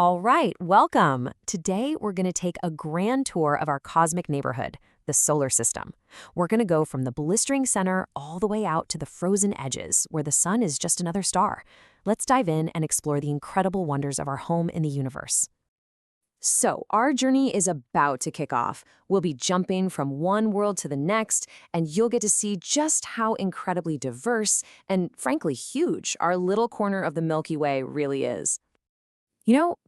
All right, welcome. Today, we're going to take a grand tour of our cosmic neighborhood, the solar system. We're going to go from the blistering center all the way out to the frozen edges, where the sun is just another star. Let's dive in and explore the incredible wonders of our home in the universe. So, our journey is about to kick off. We'll be jumping from one world to the next, and you'll get to see just how incredibly diverse and, frankly, huge our little corner of the Milky Way really is.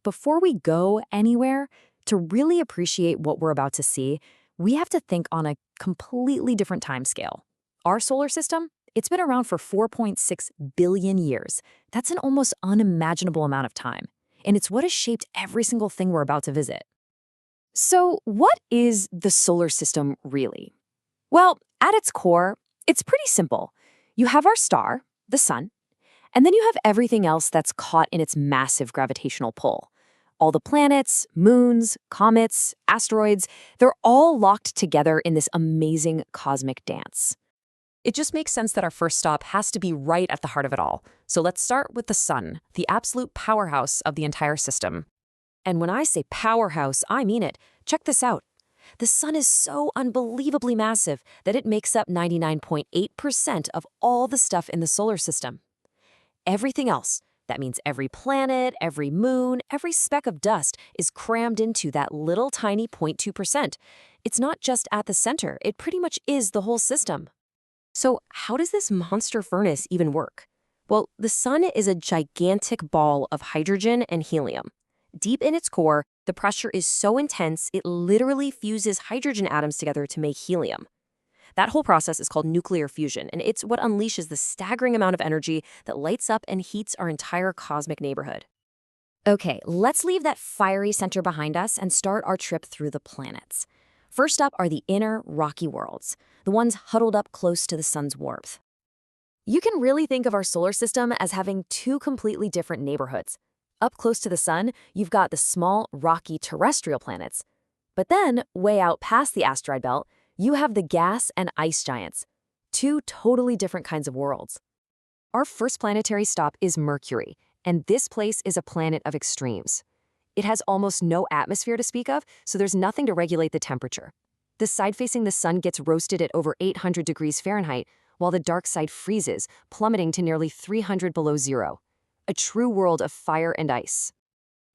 Before we go anywhere, to really appreciate what we're about to see, we have to think on a completely different timescale. Our solar system, it's been around for 4.6 billion years. That's an almost unimaginable amount of time. And it's what has shaped every single thing we're about to visit. So, what is the solar system really? Well, at its core, it's pretty simple. You have our star, the sun, and then you have everything else that's caught in its massive gravitational pull. All the planets, moons, comets, asteroids, they're all locked together in this amazing cosmic dance. It just makes sense that our first stop has to be right at the heart of it all. So let's start with the sun, the absolute powerhouse of the entire system. And when I say powerhouse, I mean it. Check this out. The sun is so unbelievably massive that it makes up 99.8% of all the stuff in the solar system. Everything else, that means every planet, every moon, every speck of dust, is crammed into that little tiny 0.2%. It's not just at the center, it pretty much is the whole system. So how does this monster furnace even work? Well, the sun is a gigantic ball of hydrogen and helium. Deep in its core, the pressure is so intense it literally fuses hydrogen atoms together to make helium. That whole process is called nuclear fusion, and it's what unleashes the staggering amount of energy that lights up and heats our entire cosmic neighborhood. Okay, let's leave that fiery center behind us and start our trip through the planets. First up are the inner rocky worlds, the ones huddled up close to the sun's warmth. You can really think of our solar system as having two completely different neighborhoods. Up close to the sun, you've got the small, rocky terrestrial planets. But then, way out past the asteroid belt, you have the gas and ice giants, two totally different kinds of worlds. Our first planetary stop is Mercury, and this place is a planet of extremes. It has almost no atmosphere to speak of, so there's nothing to regulate the temperature. The side facing the sun gets roasted at over 800 degrees Fahrenheit, while the dark side freezes, plummeting to nearly 300 below zero. A true world of fire and ice.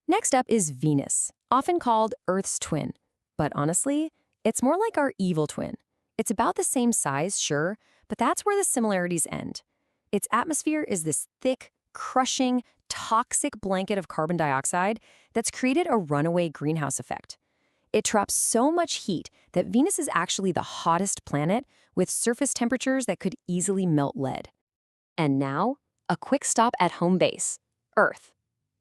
Next up is Venus, often called Earth's twin. But honestly, it's more like our evil twin. It's about the same size, sure, but that's where the similarities end. Its atmosphere is this thick, crushing, toxic blanket of carbon dioxide that's created a runaway greenhouse effect. It traps so much heat that Venus is actually the hottest planet with surface temperatures that could easily melt lead. And now, a quick stop at home base, Earth.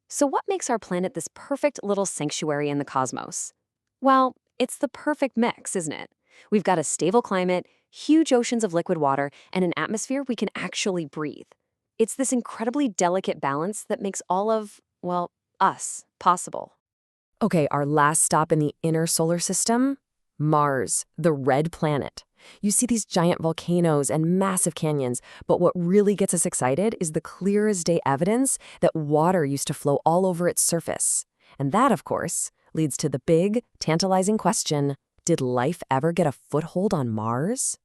So what makes our planet this perfect little sanctuary in the cosmos? Well, it's the perfect mix, isn't it? We've got a stable climate, huge oceans of liquid water, and an atmosphere we can actually breathe. It's this incredibly delicate balance that makes all of, well, us possible. Okay, our last stop in the inner solar system? Mars, the red planet. You see these giant volcanoes and massive canyons, but what really gets us excited is the clear as day evidence that water used to flow all over its surface. And that, of course, leads to the big, tantalizing question, did life ever get a foothold on Mars?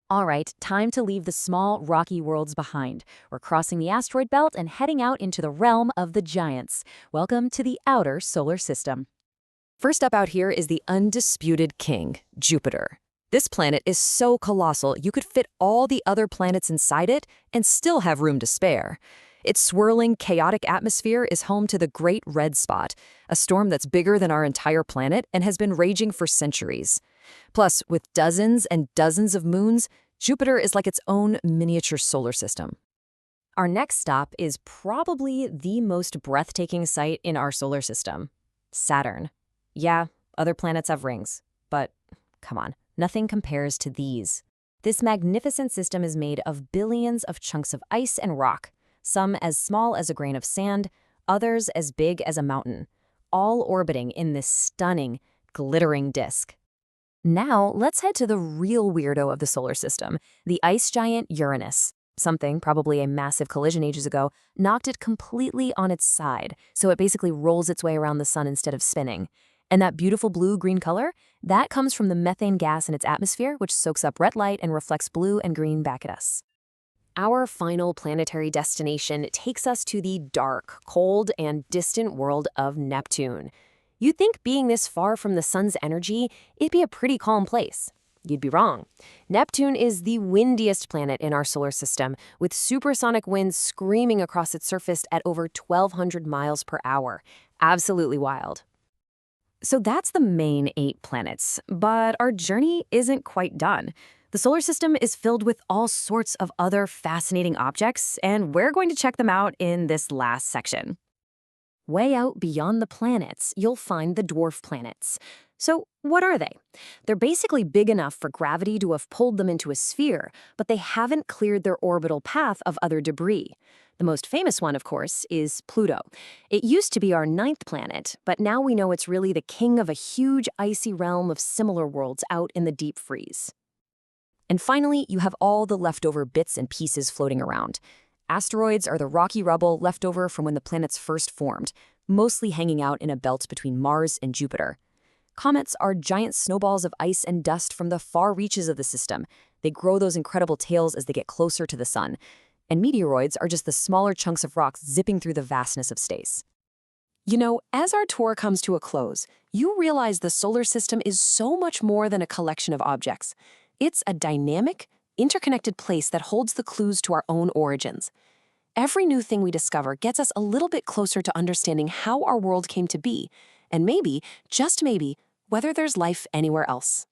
All right, time to leave the small, rocky worlds behind. We're crossing the asteroid belt and heading out into the realm of the giants. Welcome to the outer solar system. First up out here is the undisputed king, Jupiter. This planet is so colossal you could fit all the other planets inside it and still have room to spare. Its swirling, chaotic atmosphere is home to the Great Red Spot, a storm that's bigger than our entire planet and has been raging for centuries. Plus, with dozens and dozens of moons, Jupiter is like its own miniature solar system. Our next stop is probably the most breathtaking sight in our solar system, Saturn. Yeah, other planets have rings, but come on, nothing compares to these. This magnificent system is made of billions of chunks of ice and rock, some as small as a grain of sand, others as big as a mountain, all orbiting in this stunning, glittering disk. Now, let's head to the real weirdo of the solar system, the ice giant Uranus. Something, probably a massive collision ages ago, knocked it completely on its side, so it basically rolls its way around the sun instead of spinning. And that beautiful blue-green color, that comes from the methane gas in its atmosphere, which soaks up red light and reflects blue and green back at us. Our final planetary destination takes us to the dark, cold, and distant world of Neptune. You'd think being this far from the sun's energy, it'd be a pretty calm place. You'd be wrong. Neptune is the windiest planet in our solar system, with supersonic winds screaming across its surface at over 1,200 miles per hour. Absolutely wild. So that's the main 8 planets, but our journey isn't quite done. The solar system is filled with all sorts of other fascinating objects, and we're going to check them out in this last section. Way out beyond the planets, you'll find the dwarf planets. So what are they? They're basically big enough for gravity to have pulled them into a sphere, but they haven't cleared their orbital path of other debris. The most famous one, of course, is Pluto. It used to be our 9th planet, but now we know it's really the king of a huge icy realm of similar worlds out in the deep freeze. And finally, you have all the leftover bits and pieces floating around. Asteroids are the rocky rubble left over from when the planets first formed, mostly hanging out in a belt between Mars and Jupiter. Comets are giant snowballs of ice and dust from the far reaches of the system. They grow those incredible tails as they get closer to the sun. And meteoroids are just the smaller chunks of rocks zipping through the vastness of space. You know, as our tour comes to a close, you realize the solar system is so much more than a collection of objects. It's a dynamic, interconnected place that holds the clues to our own origins. Every new thing we discover gets us a little bit closer to understanding how our world came to be, and maybe, just maybe, whether there's life anywhere else.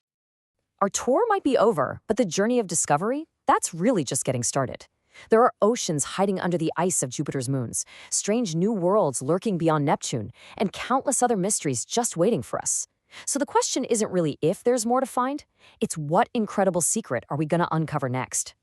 Our tour might be over, but the journey of discovery, that's really just getting started. There are oceans hiding under the ice of Jupiter's moons, strange new worlds lurking beyond Neptune, and countless other mysteries just waiting for us. So the question isn't really if there's more to find, it's what incredible secret are we going to uncover next?